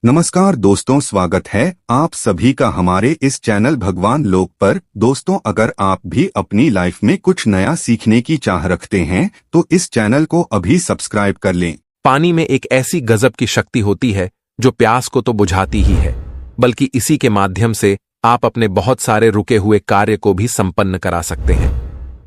नमस्कार दोस्तों, स्वागत है आप सभी का हमारे इस चैनल भगवान लोक पर। दोस्तों, अगर आप भी अपनी लाइफ में कुछ नया सीखने की चाह रखते हैं तो इस चैनल को अभी सब्सक्राइब कर लें। पानी में एक ऐसी गजब की शक्ति होती है जो प्यास को तो बुझाती ही है, बल्कि इसी के माध्यम से आप अपने बहुत सारे रुके हुए कार्य को भी संपन्न करा सकते हैं।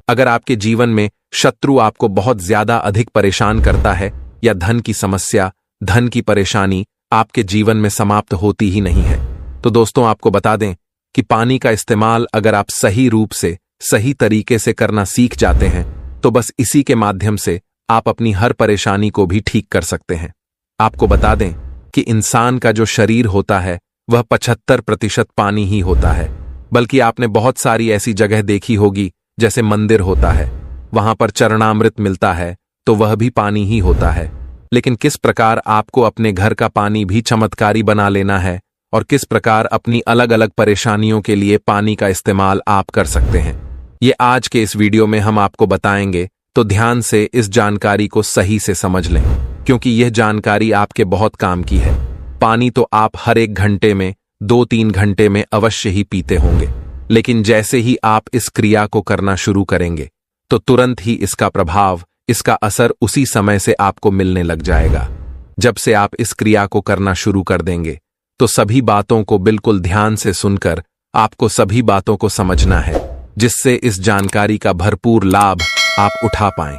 अगर आपके जीवन में शत्रु आपको बहुत ज्यादा अधिक परेशान करता है या धन की समस्या, धन की परेशानी आपके जीवन में समाप्त होती ही नहीं है, तो दोस्तों आपको बता दें कि पानी का इस्तेमाल अगर आप सही रूप से, सही तरीके से करना सीख जाते हैं तो बस इसी के माध्यम से आप अपनी हर परेशानी को भी ठीक कर सकते हैं। आपको बता दें कि इंसान का जो शरीर होता है वह 75% पानी ही होता है, बल्कि आपने बहुत सारी ऐसी जगह देखी होगी जैसे मंदिर होता है, वहां पर चरणामृत मिलता है तो वह भी पानी ही होता है। लेकिन किस प्रकार आपको अपने घर का पानी भी चमत्कारी बना लेना है और किस प्रकार अपनी अलग अलग परेशानियों के लिए पानी का इस्तेमाल आप कर सकते हैं, ये आज के इस वीडियो में हम आपको बताएंगे। तो ध्यान से इस जानकारी को सही से समझ लें, क्योंकि यह जानकारी आपके बहुत काम की है। पानी तो आप हर एक घंटे में, 2-3 घंटे में अवश्य ही पीते होंगे, लेकिन जैसे ही आप इस क्रिया को करना शुरू करेंगे तो तुरंत ही इसका प्रभाव, इसका असर उसी समय से आपको मिलने लग जाएगा। जब से आप इस क्रिया को करना शुरू कर देंगे तो सभी बातों को बिल्कुल ध्यान से सुनकर आपको सभी बातों को समझना है, जिससे इस जानकारी का भरपूर लाभ आप उठा पाएं।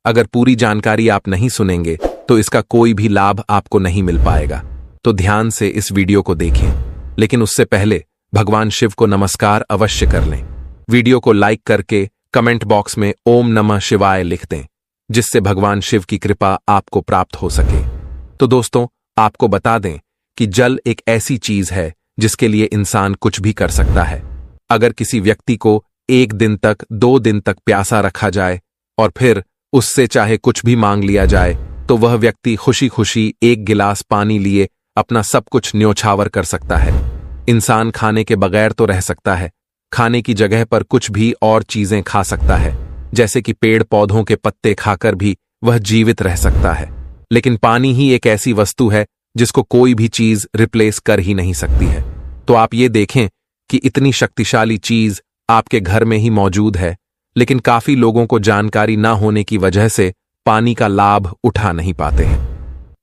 अगर पूरी जानकारी आप नहीं सुनेंगे तो इसका कोई भी लाभ आपको नहीं मिल पाएगा। तो ध्यान से इस वीडियो को देखें, लेकिन उससे पहले भगवान शिव को नमस्कार अवश्य कर लें। वीडियो को लाइक करके कमेंट बॉक्स में ओम नमः शिवाय लिख दें, जिससे भगवान शिव की कृपा आपको प्राप्त हो सके। तो दोस्तों, आपको बता दें कि जल एक ऐसी चीज है जिसके लिए इंसान कुछ भी कर सकता है। अगर किसी व्यक्ति को 1 दिन तक, 2 दिन तक प्यासा रखा जाए और फिर उससे चाहे कुछ भी मांग लिया जाए तो वह व्यक्ति खुशी खुशी 1 गिलास पानी लिए अपना सब कुछ न्योछावर कर सकता है। इंसान खाने के बगैर तो रह सकता है, खाने की जगह पर कुछ भी और चीजें खा सकता है, जैसे कि पेड़ पौधों के पत्ते खाकर भी वह जीवित रह सकता है। लेकिन पानी ही एक ऐसी वस्तु है जिसको कोई भी चीज रिप्लेस कर ही नहीं सकती है। तो आप ये देखें कि इतनी शक्तिशाली चीज आपके घर में ही मौजूद है, लेकिन काफी लोगों को जानकारी ना होने की वजह से पानी का लाभ उठा नहीं पाते हैं।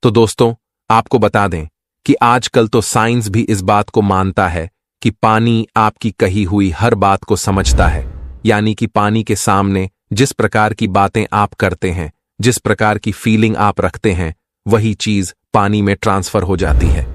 तो दोस्तों, आपको बता दें कि आजकल तो साइंस भी इस बात को मानता है कि पानी आपकी कही हुई हर बात को समझता है, यानी कि पानी के सामने जिस प्रकार की बातें आप करते हैं, जिस प्रकार की फीलिंग आप रखते हैं, वही चीज पानी में ट्रांसफर हो जाती है।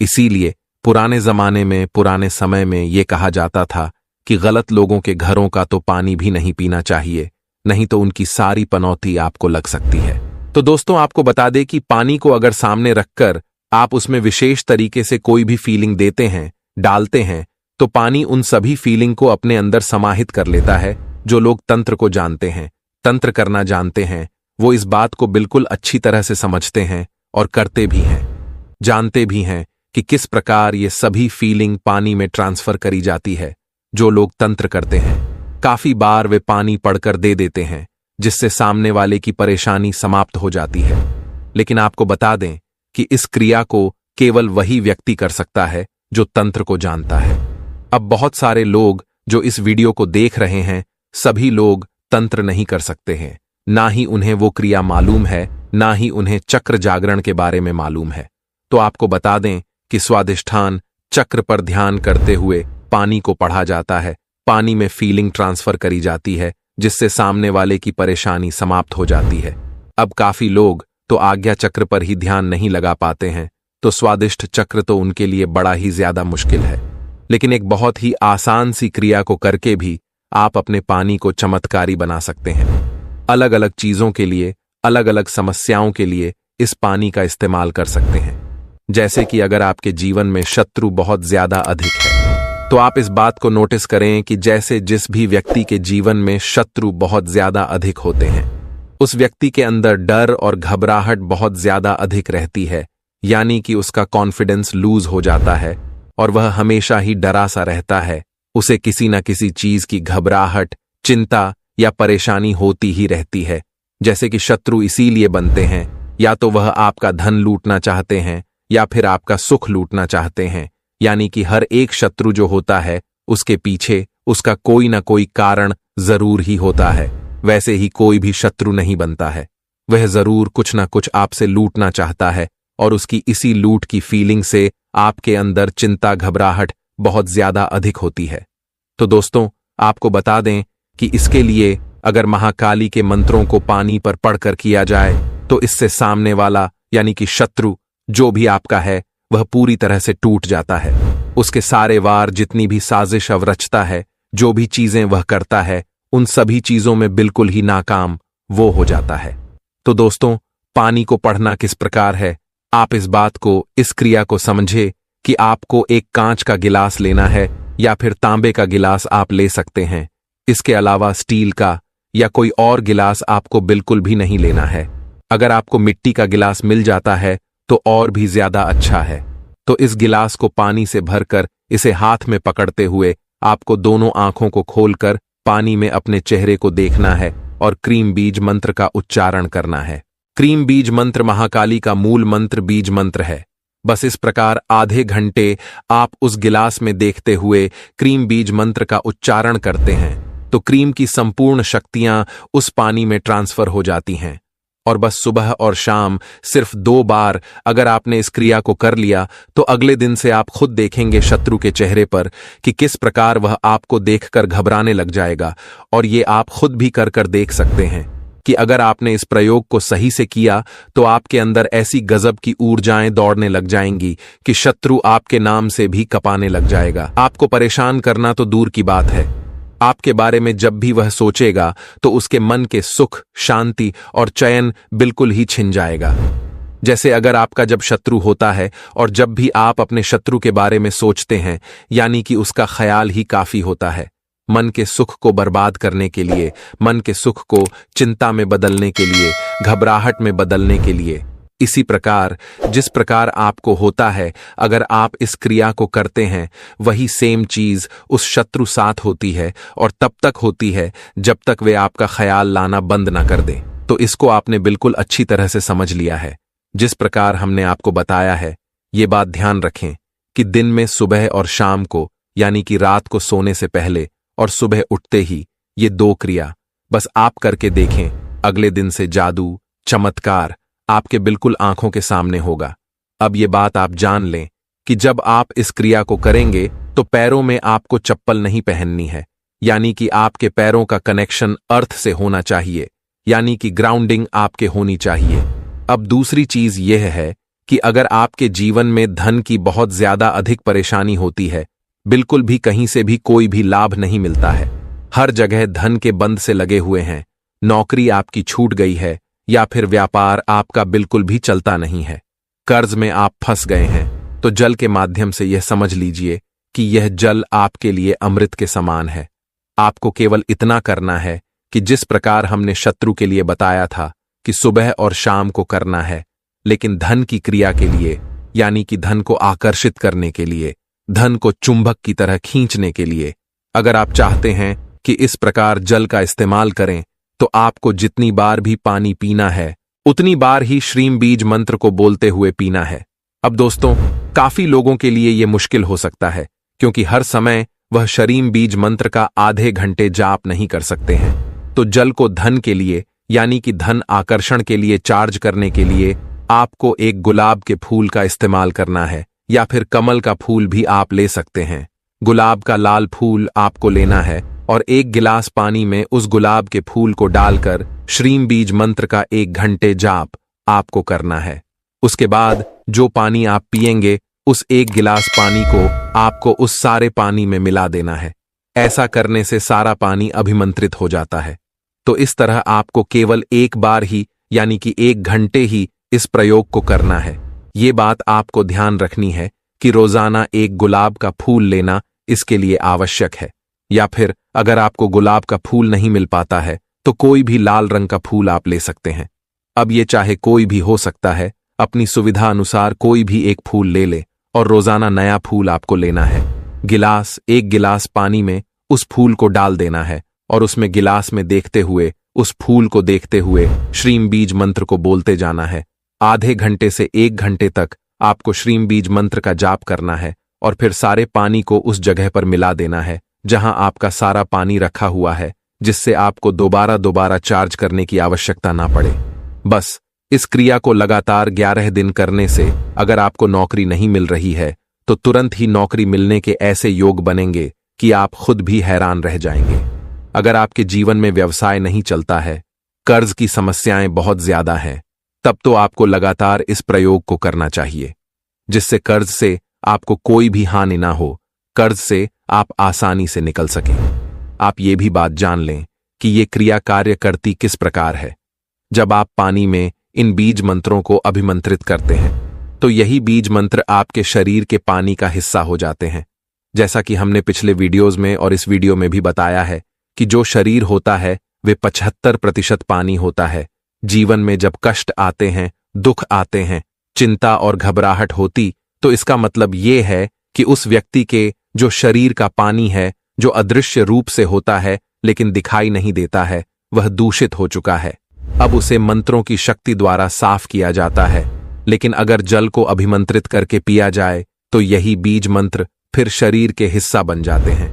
इसीलिए पुराने जमाने में, पुराने समय में यह कहा जाता था कि गलत लोगों के घरों का तो पानी भी नहीं पीना चाहिए, नहीं तो उनकी सारी पनौती आपको लग सकती है। तो दोस्तों, आपको बता दें कि पानी को अगर सामने रखकर आप उसमें विशेष तरीके से कोई भी फीलिंग देते हैं, डालते हैं, तो पानी उन सभी फीलिंग को अपने अंदर समाहित कर लेता है। जो लोग तंत्र को जानते हैं, तंत्र करना जानते हैं, वो इस बात को बिल्कुल अच्छी तरह से समझते हैं और करते भी हैं, जानते भी हैं कि किस प्रकार ये सभी फीलिंग पानी में ट्रांसफर करी जाती है। जो लोग तंत्र करते हैं, काफी बार वे पानी पढ़कर दे देते हैं, जिससे सामने वाले की परेशानी समाप्त हो जाती है। लेकिन आपको बता दें कि इस क्रिया को केवल वही व्यक्ति कर सकता है जो तंत्र को जानता है। अब बहुत सारे लोग जो इस वीडियो को देख रहे हैं, सभी लोग तंत्र नहीं कर सकते हैं, ना ही उन्हें वो क्रिया मालूम है, ना ही उन्हें चक्र जागरण के बारे में मालूम है। तो आपको बता दें कि स्वादिष्ठान चक्र पर ध्यान करते हुए पानी को पढ़ा जाता है, पानी में फीलिंग ट्रांसफर करी जाती है, जिससे सामने वाले की परेशानी समाप्त हो जाती है। अब काफी लोग तो आज्ञा चक्र पर ही ध्यान नहीं लगा पाते हैं, तो स्वादिष्ट चक्र तो उनके लिए बड़ा ही ज्यादा मुश्किल है। लेकिन एक बहुत ही आसान सी क्रिया को करके भी आप अपने पानी को चमत्कारी बना सकते हैं। अलग अलग चीजों के लिए, अलग अलग समस्याओं के लिए इस पानी का इस्तेमाल कर सकते हैं। जैसे कि अगर आपके जीवन में शत्रु बहुत ज्यादा अधिक है, तो आप इस बात को नोटिस करें कि जैसे जिस भी व्यक्ति के जीवन में शत्रु बहुत ज्यादा अधिक होते हैं, उस व्यक्ति के अंदर डर और घबराहट बहुत ज्यादा अधिक रहती है, यानी कि उसका कॉन्फिडेंस लूज हो जाता है और वह हमेशा ही डरा सा रहता है। उसे किसी न किसी चीज की घबराहट, चिंता या परेशानी होती ही रहती है। जैसे कि शत्रु इसीलिए बनते हैं, या तो वह आपका धन लूटना चाहते हैं, या फिर आपका सुख लूटना चाहते हैं, यानी कि हर एक शत्रु जो होता है उसके पीछे उसका कोई ना कोई कारण जरूर ही होता है। वैसे ही कोई भी शत्रु नहीं बनता है, वह जरूर कुछ ना कुछ आपसे लूटना चाहता है और उसकी इसी लूट की फीलिंग से आपके अंदर चिंता घबराहट बहुत ज्यादा अधिक होती है। तो दोस्तों, आपको बता दें कि इसके लिए अगर महाकाली के मंत्रों को पानी पर पढ़कर किया जाए तो इससे सामने वाला यानी कि शत्रु जो भी आपका है वह पूरी तरह से टूट जाता है। उसके सारे वार, जितनी भी साजिश वह रचता है, जो भी चीजें वह करता है, उन सभी चीजों में बिल्कुल ही नाकाम वो हो जाता है। तो दोस्तों, पानी को पढ़ना किस प्रकार है, आप इस बात को, इस क्रिया को समझे कि आपको एक कांच का गिलास लेना है या फिर तांबे का गिलास आप ले सकते हैं। इसके अलावा स्टील का या कोई और गिलास आपको बिल्कुल भी नहीं लेना है। अगर आपको मिट्टी का गिलास मिल जाता है तो और भी ज्यादा अच्छा है। तो इस गिलास को पानी से भरकर इसे हाथ में पकड़ते हुए आपको दोनों आंखों को खोलकर पानी में अपने चेहरे को देखना है और क्रीम बीज मंत्र का उच्चारण करना है। क्रीम बीज मंत्र महाकाली का मूल मंत्र बीज मंत्र है। बस इस प्रकार आधे घंटे आप उस गिलास में देखते हुए क्रीम बीज मंत्र का उच्चारण करते हैं तो क्रीम की संपूर्ण शक्तियां उस पानी में ट्रांसफर हो जाती हैं। और बस सुबह और शाम सिर्फ 2 बार अगर आपने इस क्रिया को कर लिया तो अगले दिन से आप खुद देखेंगे शत्रु के चेहरे पर कि किस प्रकार वह आपको देखकर घबराने लग जाएगा। और ये आप खुद भी कर देख सकते हैं कि अगर आपने इस प्रयोग को सही से किया तो आपके अंदर ऐसी गजब की ऊर्जाएं दौड़ने लग जाएंगी कि शत्रु आपके नाम से भी कपाने लग जाएगा। आपको परेशान करना तो दूर की बात है, आपके बारे में जब भी वह सोचेगा तो उसके मन के सुख, शांति और चैन बिल्कुल ही छिन जाएगा। जैसे अगर आपका जब शत्रु होता है और जब भी आप अपने शत्रु के बारे में सोचते हैं, यानी कि उसका ख्याल ही काफी होता है मन के सुख को बर्बाद करने के लिए, मन के सुख को चिंता में बदलने के लिए, घबराहट में बदलने के लिए। इसी प्रकार जिस प्रकार आपको होता है, अगर आप इस क्रिया को करते हैं, वही सेम चीज उस शत्रु साथ होती है और तब तक होती है जब तक वे आपका ख्याल लाना बंद ना कर दें। तो इसको आपने बिल्कुल अच्छी तरह से समझ लिया है। जिस प्रकार हमने आपको बताया है, ये बात ध्यान रखें कि दिन में सुबह और शाम को, यानी कि रात को सोने से पहले और सुबह उठते ही, ये 2 क्रिया बस आप करके देखें। अगले दिन से जादू, चमत्कार आपके बिल्कुल आंखों के सामने होगा। अब ये बात आप जान लें कि जब आप इस क्रिया को करेंगे तो पैरों में आपको चप्पल नहीं पहननी है, यानी कि आपके पैरों का कनेक्शन अर्थ से होना चाहिए, यानी कि ग्राउंडिंग आपके होनी चाहिए। अब दूसरी चीज यह है कि अगर आपके जीवन में धन की बहुत ज्यादा अधिक परेशानी होती है, बिल्कुल भी कहीं से भी कोई भी लाभ नहीं मिलता है, हर जगह धन के बंद से लगे हुए हैं, नौकरी आपकी छूट गई है या फिर व्यापार आपका बिल्कुल भी चलता नहीं है, कर्ज में आप फंस गए हैं, तो जल के माध्यम से यह समझ लीजिए कि यह जल आपके लिए अमृत के समान है। आपको केवल इतना करना है कि जिस प्रकार हमने शत्रु के लिए बताया था कि सुबह और शाम को करना है, लेकिन धन की क्रिया के लिए, यानी कि धन को आकर्षित करने के लिए, धन को चुंबक की तरह खींचने के लिए, अगर आप चाहते हैं कि इस प्रकार जल का इस्तेमाल करें तो आपको जितनी बार भी पानी पीना है उतनी बार ही श्रीम बीज मंत्र को बोलते हुए पीना है। अब दोस्तों, काफी लोगों के लिए यह मुश्किल हो सकता है क्योंकि हर समय वह श्रीम बीज मंत्र का आधे घंटे जाप नहीं कर सकते हैं। तो जल को धन के लिए, यानी कि धन आकर्षण के लिए चार्ज करने के लिए आपको एक गुलाब के फूल का इस्तेमाल करना है या फिर कमल का फूल भी आप ले सकते हैं। गुलाब का लाल फूल आपको लेना है और 1 गिलास पानी में उस गुलाब के फूल को डालकर श्रीम बीज मंत्र का 1 घंटे जाप आपको करना है। उसके बाद जो पानी आप पिएंगे उस 1 गिलास पानी को आपको उस सारे पानी में मिला देना है। ऐसा करने से सारा पानी अभिमंत्रित हो जाता है। तो इस तरह आपको केवल 1 बार ही, यानी कि 1 घंटे ही इस प्रयोग को करना है। ये बात आपको ध्यान रखनी है कि रोजाना 1 गुलाब का फूल लेना इसके लिए आवश्यक है, या फिर अगर आपको गुलाब का फूल नहीं मिल पाता है तो कोई भी लाल रंग का फूल आप ले सकते हैं। अब ये चाहे कोई भी हो सकता है, अपनी सुविधा अनुसार कोई भी एक फूल ले ले और रोजाना नया फूल आपको लेना है। 1 गिलास पानी में उस फूल को डाल देना है और उसमें गिलास में देखते हुए, उस फूल को देखते हुए श्रीम बीज मंत्र को बोलते जाना है। आधे घंटे से 1 घंटे तक आपको श्रीम बीज मंत्र का जाप करना है और फिर सारे पानी को उस जगह पर मिला देना है जहां आपका सारा पानी रखा हुआ है, जिससे आपको दोबारा चार्ज करने की आवश्यकता ना पड़े। बस इस क्रिया को लगातार 11 दिन करने से अगर आपको नौकरी नहीं मिल रही है तो तुरंत ही नौकरी मिलने के ऐसे योग बनेंगे कि आप खुद भी हैरान रह जाएंगे। अगर आपके जीवन में व्यवसाय नहीं चलता है, कर्ज की समस्याएं बहुत ज्यादा हैं, तब तो आपको लगातार इस प्रयोग को करना चाहिए, जिससे कर्ज से आपको कोई भी हानि ना हो, कर्ज से आप आसानी से निकल सकें। आप ये भी बात जान लें कि ये क्रिया कार्य करती किस प्रकार है। जब आप पानी में इन बीज मंत्रों को अभिमंत्रित करते हैं तो यही बीज मंत्र आपके शरीर के पानी का हिस्सा हो जाते हैं। जैसा कि हमने पिछले वीडियोज में और इस वीडियो में भी बताया है कि जो शरीर होता है वे 75% पानी होता है। जीवन में जब कष्ट आते हैं, दुख आते हैं, चिंता और घबराहट होती, तो इसका मतलब ये है कि उस व्यक्ति के जो शरीर का पानी है, जो अदृश्य रूप से होता है लेकिन दिखाई नहीं देता है, वह दूषित हो चुका है। अब उसे मंत्रों की शक्ति द्वारा साफ किया जाता है। लेकिन अगर जल को अभिमंत्रित करके पिया जाए तो यही बीज मंत्र फिर शरीर के हिस्सा बन जाते हैं।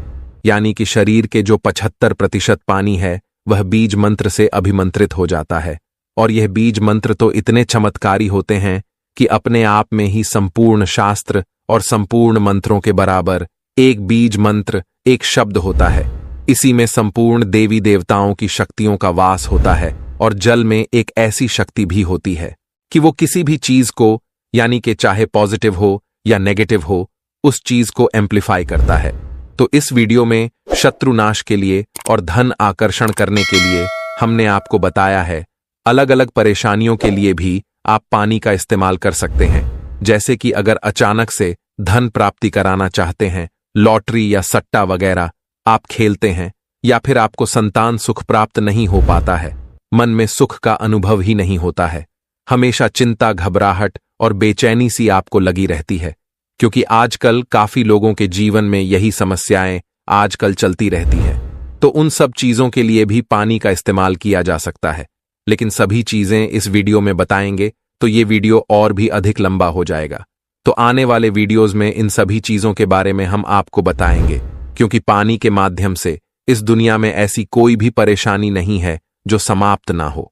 यानी कि शरीर के जो 75% पानी है वह बीज मंत्र से अभिमंत्रित हो जाता है। और यह बीज मंत्र तो इतने चमत्कारी होते हैं कि अपने आप में ही संपूर्ण शास्त्र और संपूर्ण मंत्रों के बराबर एक बीज मंत्र, एक शब्द होता है। इसी में संपूर्ण देवी देवताओं की शक्तियों का वास होता है। और जल में एक ऐसी शक्ति भी होती है कि वो किसी भी चीज को, यानी कि चाहे पॉजिटिव हो या नेगेटिव हो, उस चीज को एम्प्लीफाई करता है। तो इस वीडियो में शत्रुनाश के लिए और धन आकर्षण करने के लिए हमने आपको बताया है। अलग अलग परेशानियों के लिए भी आप पानी का इस्तेमाल कर सकते हैं। जैसे कि अगर अचानक से धन प्राप्ति कराना चाहते हैं, लॉटरी या सट्टा वगैरह आप खेलते हैं, या फिर आपको संतान सुख प्राप्त नहीं हो पाता है, मन में सुख का अनुभव ही नहीं होता है, हमेशा चिंता, घबराहट और बेचैनी सी आपको लगी रहती है, क्योंकि आजकल काफी लोगों के जीवन में यही समस्याएं आजकल चलती रहती है। तो उन सब चीजों के लिए भी पानी का इस्तेमाल किया जा सकता है। लेकिन सभी चीजें इस वीडियो में बताएंगे तो ये वीडियो और भी अधिक लंबा हो जाएगा। तो आने वाले वीडियोज में इन सभी चीजों के बारे में हम आपको बताएंगे, क्योंकि पानी के माध्यम से इस दुनिया में ऐसी कोई भी परेशानी नहीं है जो समाप्त ना हो।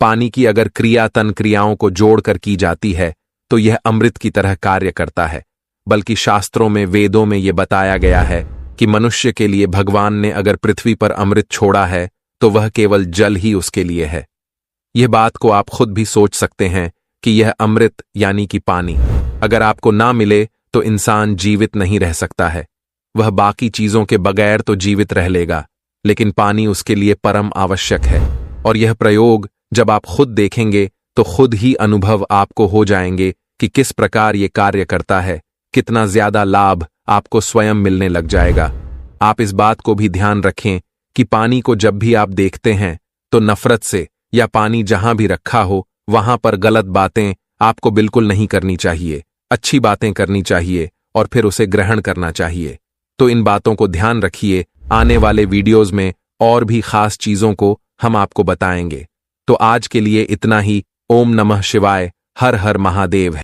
पानी की अगर क्रियातन क्रियाओं को जोड़कर की जाती है तो यह अमृत की तरह कार्य करता है। बल्कि शास्त्रों में, वेदों में यह बताया गया है कि मनुष्य के लिए भगवान ने अगर पृथ्वी पर अमृत छोड़ा है तो वह केवल जल ही उसके लिए है। यह बात को आप खुद भी सोच सकते हैं कि यह अमृत यानी कि पानी अगर आपको ना मिले तो इंसान जीवित नहीं रह सकता है। वह बाकी चीजों के बगैर तो जीवित रह लेगा, लेकिन पानी उसके लिए परम आवश्यक है। और यह प्रयोग जब आप खुद देखेंगे तो खुद ही अनुभव आपको हो जाएंगे कि किस प्रकार ये कार्य करता है, कितना ज्यादा लाभ आपको स्वयं मिलने लग जाएगा। आप इस बात को भी ध्यान रखें कि पानी को जब भी आप देखते हैं तो नफरत से, या पानी जहां भी रखा हो वहां पर गलत बातें आपको बिल्कुल नहीं करनी चाहिए। अच्छी बातें करनी चाहिए और फिर उसे ग्रहण करना चाहिए। तो इन बातों को ध्यान रखिए। आने वाले वीडियोज में और भी खास चीजों को हम आपको बताएंगे। तो आज के लिए इतना ही। ओम नमः शिवाय, हर हर महादेव है।